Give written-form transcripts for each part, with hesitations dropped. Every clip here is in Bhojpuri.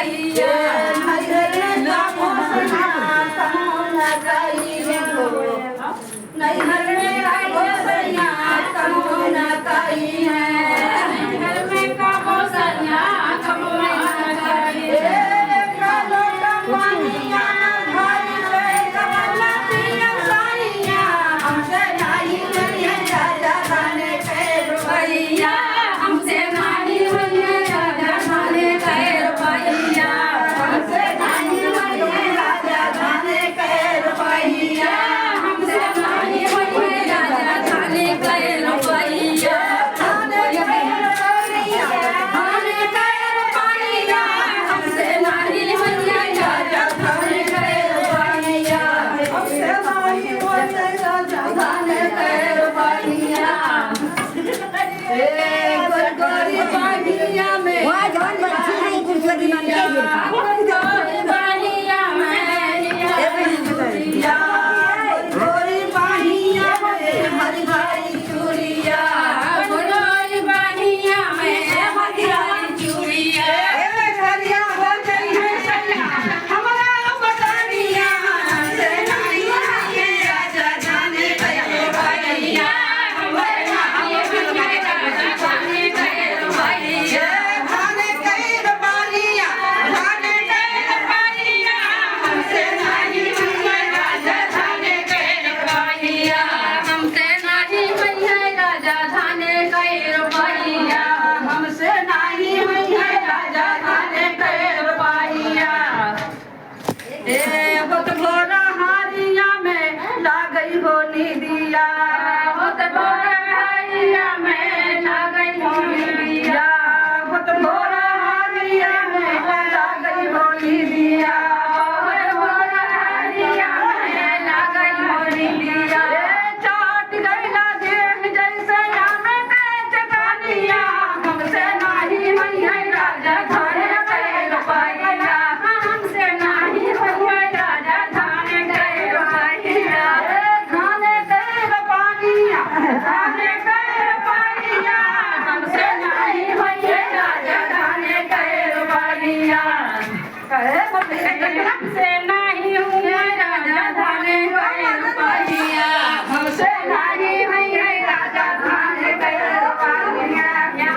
रुपैया नैहर का घोषणा कमो न कई हो नैहर में का घोषणा कमो न कई है नैहर में का घोषणा कमो न कई का लोटा पानिया घर से कमला पिया साइया हमसे नहीं मिले राजा खाने के रुपैया हमसे नहीं मिले राजा खाने के रुपैया हमसे नहीं मिले राजा खाने के रुपैया हमसे नहीं मिले राजा खाने के रुपैया खाने के रुपैया खाने के रुपैया हमसे नहीं मिले राजा खाने के रुपैया हमसे नहीं मिले राजा खाने के रुपैया गोरी बानिया में वाह जवान बच्ची है कुछ लगी ना गोरी बानिया में गोरी बानिया में हरी भाई चूड़िया गोरी बानिया में हरी भाई चूड़िया हरिया हो गई है सैया हमारा बदनिया से नहीं आके राजा जाने गए भैया हमारे राजा जाने गए भैया खाने गए रुपैया खाने गए रुपैया हमसे नहीं मिले राजा जाने गए रुपैया हमसे नहीं मिले राजा जाने गए रुपैया हमसे नहीं मिले राजा जाने गए रुपैया होत भोरा हारिया में लागई होली दिया होत भोरा हारिया में लागई होली दिया होत भोरा हारिया में लागई होली दिया होत भोरा हारिया में लागई होली दिया चाट गईला देख जैसे आमे के चकानिया हमसे नहीं मिले राजा खाने के रुपैया हमसे नहीं मिले राजा खाने के रुपैया खाने के रुपैया खाने के रुपैया हमसे नहीं मिले राजा खाने के रुपैया कहे हमसे नहीं हुए राजा खाने के रुपैया हमसे नहीं मिले राजा खाने के रुपैया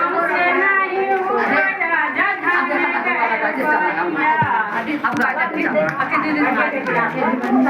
हमसे नहीं हुए राजा खाने के रुपैया अब राजा आके दे दे